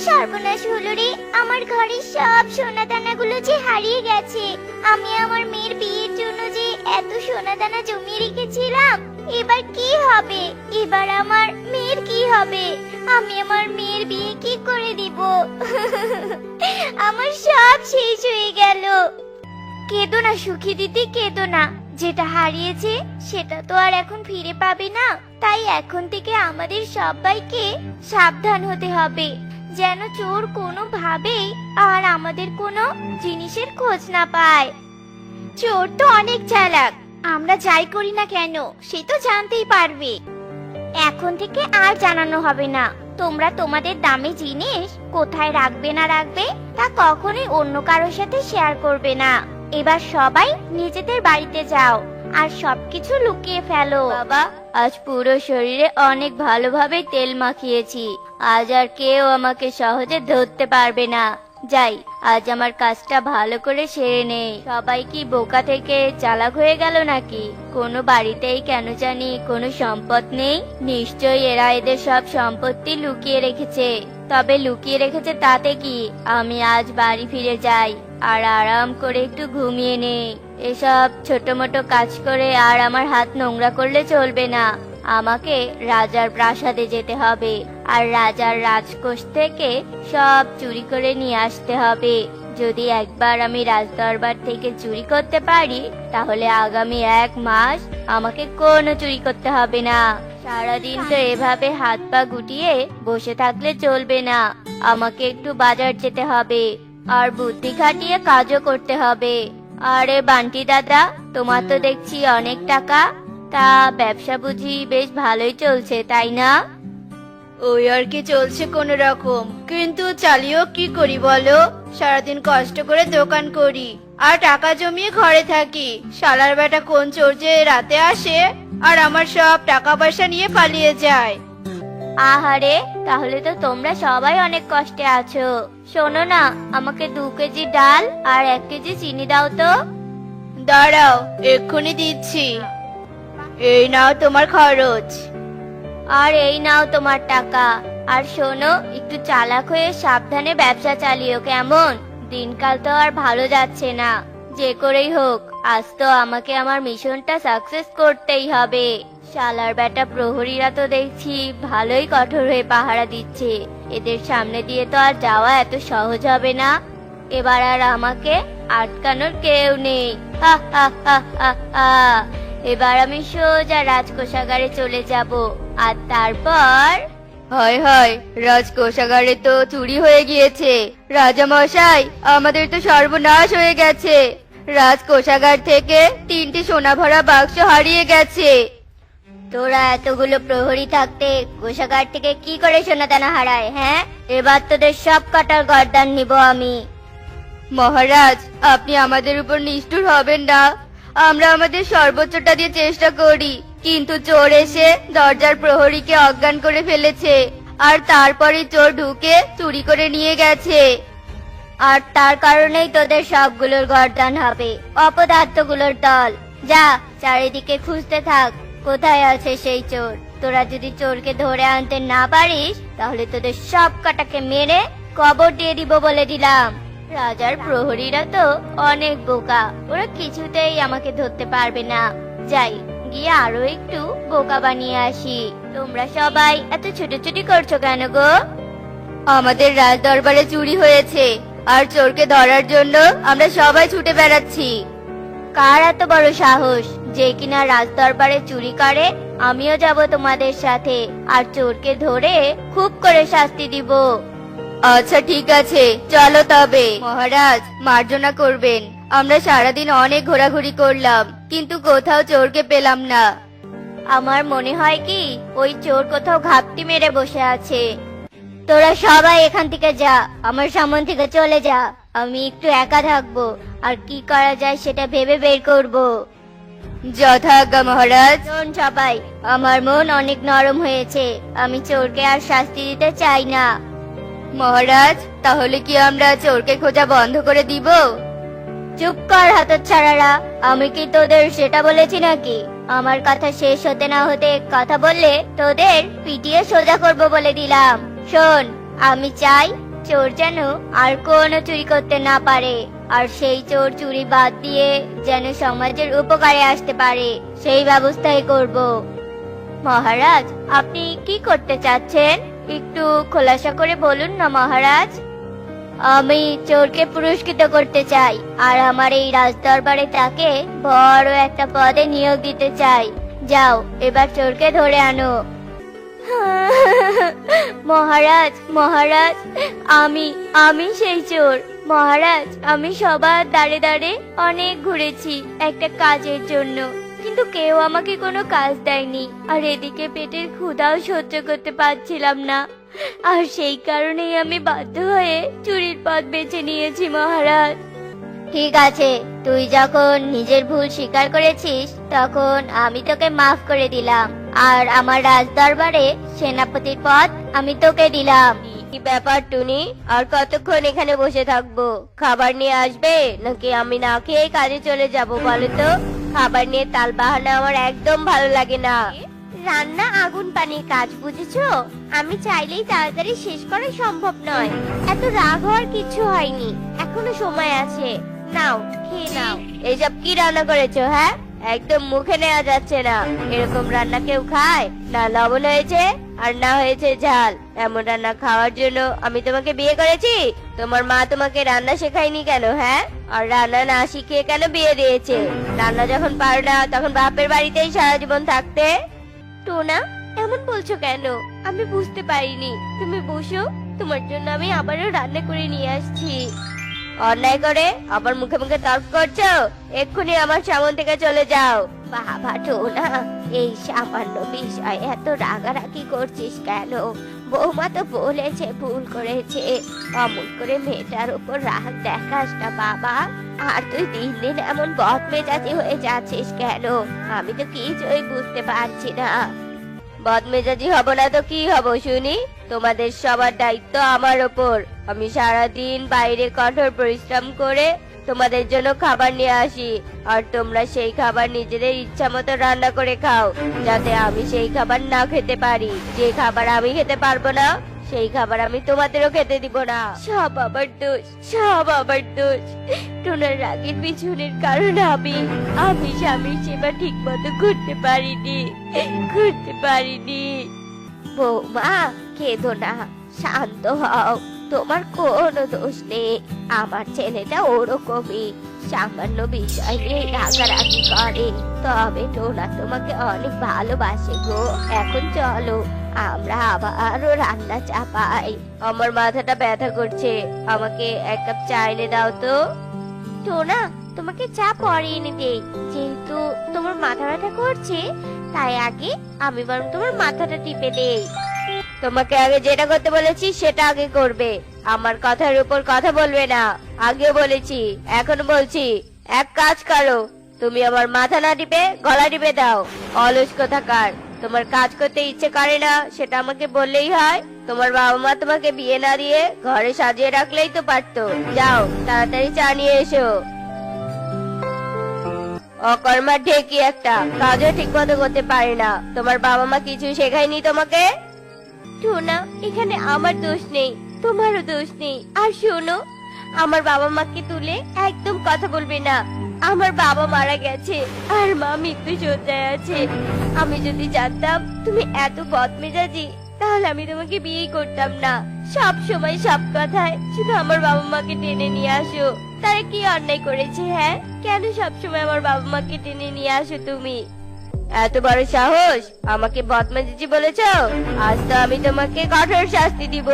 সর্বনাশ হলো রে, আমার ঘরের সব সোনা দানাগুলো যে হারিয়ে গেছে। আমি আমার মেয়ের বিয়ের জন্য যে এত সোনা দানা জমিয়ে রেখেছিলাম, এবার কি হবে? এবার আমার মেয়ের কি হবে? আমি আমার মেয়ের বিয়ে কি করে দিব? আমার সব শেষ হয়ে গেল। কেঁদো না সুখী দিদি, কেঁদো না। যেটা হারিয়েছে সেটা তো আর এখন ফিরে পাবে না। তাই এখন থেকে আমাদের সবাইকে সাবধান হতে হবে, যেন চোর কোনোভাবেই আর আমাদের কোনো জিনিসের খোঁজ না পায়। চোর তো অনেক চালাক, আমরা যাই করি না কেন সে তো জানতেই পারবে। এখন থেকে আর জানানো হবে না। তোমরা তোমাদের দামি জিনিস কোথায় রাখবে না রাখবে তা কখনোই অন্য কারোর সাথে শেয়ার করবে না। এবার সবাই নিজেদের বাড়িতে যাও আর সবকিছু লুকিয়ে ফেলো। বাবা, আজ পুরো শরীরে অনেক ভালোভাবে তেল মাখিয়েছি, আজ আর কেউ আমাকে সহজে ধরতে পারবে না। যাই, আজ আমার কাজটা ভালো করে সেরে নেই। সবাই কি বোকা থেকে চালাক হয়ে গেল নাকি? কোনো বাড়িতেই কেন জানি কোনো সম্পদ নেই। নিশ্চয়ই এরা এদের সব সম্পত্তি লুকিয়ে রেখেছে। তবে লুকিয়ে রেখেছে তাতে কি, আমি আজ বাড়ি ফিরে যাই আর আরাম করে একটু ঘুমিয়ে নেই। এসব ছোট মোটো কাজ করে আর আমার হাত নোংরা করলে চলবে না। আমাকে রাজার প্রাসাদে যেতে হবে আর রাজার রাজকোষ থেকে সব চুরি করে নিয়ে আসতে হবে। যদি একবার আমি রাজদরবার থেকে চুরি করতে পারি, তাহলে আগামী 1 মাস আমাকে কোনো চুরি করতে হবে না। সারাদিন তো এভাবে হাত পা গুটিয়ে বসে থাকলে চলবে না। আমাকে একটু বাজার যেতে হবে আর বুদ্ধি খাটিয়ে কাজও করতে হবে। আরে বান্টি দাদা, তোমার তো দেখছি অনেক টাকা, তা ব্যবসা বুঝি বেশ ভালোই চলছে, তাই না? ওই আর কি চলছে কোন রকম, কিন্তু চালিয়েও কি করি বলো? সারাদিন কষ্ট করে দোকান করি আর টাকা জমিয়ে ঘরে থাকি। শালার বেটা কোন চোর যে রাতে আসে আর আমার সব টাকা পয়সা নিয়ে পালিয়ে যায়। আহারে, তাহলে তো তোমরা সবাই অনেক কষ্টে আছো। শোনো না, আমাকে 2 কেজি ডাল আর 1 কেজি চিনি দাও তো। দাঁড়াও, এক্ষুনি দিচ্ছি। এই নাও তোমার খরচ। আর এই নাও তোমার টাকা। আর শোনো, একটু চালাক হয়ে সাবধানে ব্যবসা চালিও, কেমন? দিনকাল তো আর ভালো যাচ্ছে না। যে করেই হোক, আজ তো আমাকে আমার মিশনটা সাকসেস করতেই হবে। শালার বেটা প্রহরীরা তো দেখছি ভালোই কঠোর হয়ে পাহারা দিচ্ছে। এদের সামনে দিয়ে তো আর যাওয়া এত সহজ হবে না। এবার আর আমাকে আটকানোর কেউ নেই। হা হা হা হা হা। এবার আমি সোজা রাজকোষাগারে চলে যাব আর তারপর হয় হয়, রাজকোষাগারে তো চুরি হয়ে গিয়েছে। রাজা মশাই, আমাদের তো সর্বনাশ হয়ে গেছে। রাজকোষাগার থেকে 3টি সোনা ভরা বাক্স হারিয়ে গেছে। তোরা এতগুলো প্রহরী থাকতে কোষাগার থেকে কি করে সোনা দানা হারায়? হ্যাঁ, এবার তোদের সব কাটার গর্দান নিব আমি। মহারাজ, আপনি আমাদের উপর নিষ্ঠুর হবেন না। আমরা আমাদের সর্বোচ্চটা দিয়ে চেষ্টা করি, কিন্তু চোর এসে দরজার প্রহরীকে অজ্ঞান করে ফেলেছে আর তারপরে চোর ঢুকে চুরি করে নিয়ে গেছে। আর তার কারণেই তোদের সবগুলোর গর্দান হবে, অপদার্থগুলোর দল। যা, চারিদিকে খুঁজতে থাক, কোথায় আছে সেই চোর। তোরা যদি চোরকে ধরে আনতে না পারিস, তাহলে তোদের সব কাটাকে মেরে কবর দিয়ে দিব বলে দিলাম। রাজার প্রহরীরা তো অনেক বোকা, ওরা কিছুতেই আমাকে ধরতে পারবে না। যাই, গিয়ে আরো একটু বোকা বানিয়ে আসি। তোমরা সবাই এত ছুটোছুটি করছো কেন গো? আমাদের রাজ দরবারে চুরি হয়েছে আর চোরকে ধরার জন্য আমরা সবাই ছুটে বেড়াচ্ছি। কার এত বড় সাহস যে কিনা রাজ দরবারে চুরি করে? আমিও যাব তোমাদের সাথে আর চোরকে ধরে খুব করে শাস্তি দিব। আচ্ছা ঠিক আছে, চলো তবে। মহারাজ, মার্জনা করবেন। আমরা সারাদিন অনেক ঘোরাঘুরি করলাম, কিন্তু কোথাও চোরকে পেলাম না। আমার মনে হয় কি ওই চোর কোথাও ঘাপটি মেরে বসে আছে। তোরা সবাই এখান থেকে যা, আমার সামনে থেকে চলে যা। আমি একটু একা থাকবো আর কি করা যায় সেটা ভেবে বের করব। যথাজ্ঞা মহারাজ। শোন সবাই, আমার মন অনেক নরম হয়েছে। আমি চোরকে আর শাস্তি দিতে চাই না। মহারাজ, তাহলে কি আমরা চোরকে খোঁজা বন্ধ করে দিব? চুপ কর হতচ্ছাড়ারা, আমি কি তোদের সেটা বলেছি নাকি? আমার কথা শেষ হতে না হতে কথা বললে তোদের পিটিয়ে সোজা করব বলে দিলাম। শোন, আমি চাই চোর যেন আর কোনো চুরি করতে না পারে, আর সেই চোর চুরি বাদ দিয়ে যেন সমাজের উপকারে আসতে পারে, সেই ব্যবস্থাই করব। মহারাজ, আপনি কি করতে চাচ্ছেন? একটু খোলাসা করে বলুন না মহারাজ। আমি চোরকে পুরস্কৃত করতে চাই, আর আমার এই রাজদরবারে তাকে বড় একটা পদে নিয়োগ দিতে চাই। যাও, এবার চোরকে ধরে আনো। মহারাজ, মহারাজ, আমি আমি সেই চোর। মহারাজ, আমি সবার দাঁড়ে দাঁড়ে অনেক ঘুরেছি একটা কাজের জন্য, কিন্তু কেউ আমাকে কোনো কাজ দেয়নি, আর এদিকে পেটের ক্ষুধাও সহ্য করতে পারছিলাম না, আর সেই কারণেই আমি বাধ্য হয়ে চুরির পথ বেছে নিয়েছি মহারাজ। ঠিক আছে, তুই যখন নিজের ভুল স্বীকার করেছিস তখন আমি তোকে মাফ করে দিলাম, আর আমার রাজদরবারে সেনাপতির পদ আমি তোকে দিলাম। কি ব্যাপার টুনি, আর কতক্ষণ এখানে বসে থাকবো? খাবার নিয়ে আসবে নাকি আমি না খেয়ে কাজে চলে যাব বলো তো? খাবার নিয়ে তালবাহানা আমার একদম ভালো লাগে না। রান্না আগুন পানির কাজ, বুঝেছো? আমি চাইলেই তাড়াতাড়ি শেষ করা সম্ভব নয়। এত রাগ হওয়ার কিছু হয়নি, এখনো সময় আছে। নাও, খেয়ে নাও। এইসব কি রান্না করেছো? হ্যাঁ, একদম মুখে নেওয়া যাচ্ছে না। এরকম রান্না কেউ খায়? না লবণ হয়েছে আর না হয়েছে ঝাল। এমন রান্না খাওয়ার জন্য আমি তোমাকে বিয়ে করেছি? তোমার মা তোমাকে রান্না শেখায়নি কেন? হ্যাঁ, আর রান্না না শিখিয়ে কেন বিয়ে দিয়েছে? রান্না যখন পারো না তখন বাপের বাড়িতেই সারা জীবন থাকতে। টোনা, এমন বলছো কেন? আমি বুঝতে পারিনি। তুমি বসো, তোমার জন্য আমি আবারও রান্না করে নিয়ে আসছি। অন্যায় করে আবার মুখে মুখে তর্ক করছো? এক্ষুনি আমার সামন থেকে চলে যাও। বাবা টোনা, এই সামান্য বিষয়ে এত রাগারাগি করছিস কেন? বৌমা তো বলেছে ভুল করেছে, অমন করে মেয়েটার উপর রাগ দেখাস না বাবা। আর তুই দিন দিন এমন বদমেজাজি হয়ে যাচ্ছিস কেন? আমি তো কিছুই বুঝতে পারছি না। বদমেজাজি হব না তো কি হব শুনি? তোমাদের সবার দায়িত্ব আমার ওপর। আমি সারাদিন বাইরে কঠোর পরিশ্রম করে তোমাদের জন্য খাবার নিয়ে আসি, আর তোমরা সেই খাবার নিজেদের ইচ্ছা মতো রান্না করে খাও, যাতে আমি সেই খাবার না খেতে পারি। যে খাবার আমি খেতে পারবো না সেই খাবার আমি তোমাদেরও খেতে দিব না। সব আবার দোষ, সব আবার দোষ। টোনার রাগের পিছনের কারণ আমি স্বামীর সেবা ঠিক মতো করতে পারিনি। বৌমা, কেঁদো না, শান্ত হও। তোমার কোনো দোষ নেই। আমার ছেলেটা ওরকমই, সামান্য বিষয় নিয়ে রাগারাগি করে। তবে টোনা তোমাকে অনেক ভালোবাসে গো। এখন চলো, আমরা আবারও রান্না চাপাই। আমার মাথাটা ব্যথা করছে, আমাকে এক কাপ চা এনে দাও তো। টোনা, তোমাকে চা পরে এনে দেই। যেহেতু তোমার মাথা ব্যথা করছে, তাই আগে আমি বরং তোমার মাথাটা টিপে দেই। তোমাকে আগে যেটা করতে বলেছি সেটা আগে করবে, আমার কথার উপর কথা বলবে না। আগেও বলেছি, এখন বলছি, এক কাজ করো, তুমি আমার মাথা না টিপে গলা টিপে দাও। অলস কোথাকার, তোমার কাজ করতে ইচ্ছে করে না সেটা আমাকে বললেই হয়? তোমার বাবা মা তোমাকে বিয়ে না দিয়ে ঘরে সাজিয়ে রাখলেই তো পারতো। যাও, তাড়াতাড়ি চা নিয়ে এসো। অকর্মা ঢেকি একটা, কাজও ঠিক মতো করতে পারে না। তোমার বাবা মা কিছু শেখায়নি তোমাকে? টোনা, এখানে আমার দোষ নেই, তোমারও দোষ নেই। আর শোনো, আমার বাবা মাকে তুলে একদম কথা বলবে না। আমার বাবা মারা গেছে, আর মা মৃত্যু শয্যায় আছে। আমি যদি জানতাম তুমি এত বদমেজাজি, তাহলে আমি তোমাকে বিয়ে করতাম না। সব সময় সব কথায় শুধু আমার বাবা মাকে টেনে নিয়ে আসো। তারা কি অন্যায় করেছে? হ্যাঁ, কেন সব সময় আমার বাবা মাকে টেনে নিয়ে আসো তুমি? এত বড় সাহস আমাকে বদমেজাজি বলেছো? আজ তো আমি তোমাকে কঠোর শাস্তি দিব।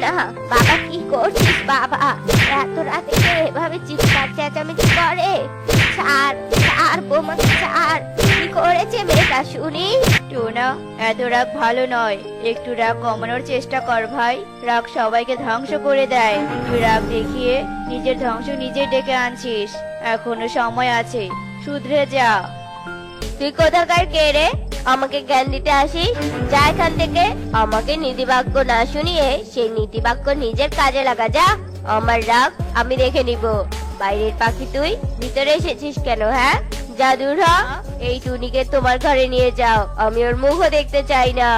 না বাবা, কি করছিস বাবা? এত রাতে কেউ এভাবে চিৎকার চেঁচামেচি করে? ছাড় ছাড় বৌমাকে ছাড়। কি করেছে মেয়েটা শুনি? টোনা, এত রাগ ভালো নয়, একটু রাগ কমানোর চেষ্টা কর ভাই। রাগ সবাইকে ধ্বংস করে দেয়। তুই রাগ দেখিয়ে নিজের ধ্বংস নিজেই ডেকে আনছিস। এখনো সময় আছে, শুধরে যা। তুই কোথাকার কে রে? আমাকে জ্ঞান দিতে আসিস? যা এখান থেকে। আমাকে নীতিবাক্য না শুনিয়ে সেই নীতিবাক্য নিজের কাজে লাগা। যা, আমার রাগ আমি দেখে নিব। বাইরের পাখি তুই ভিতরে এসেছিস কেন? হ্যাঁ, যা দূর হ। এই টুনিকে তোমার ঘরে নিয়ে যাও, আমি ওর মুখও দেখতে চাই না।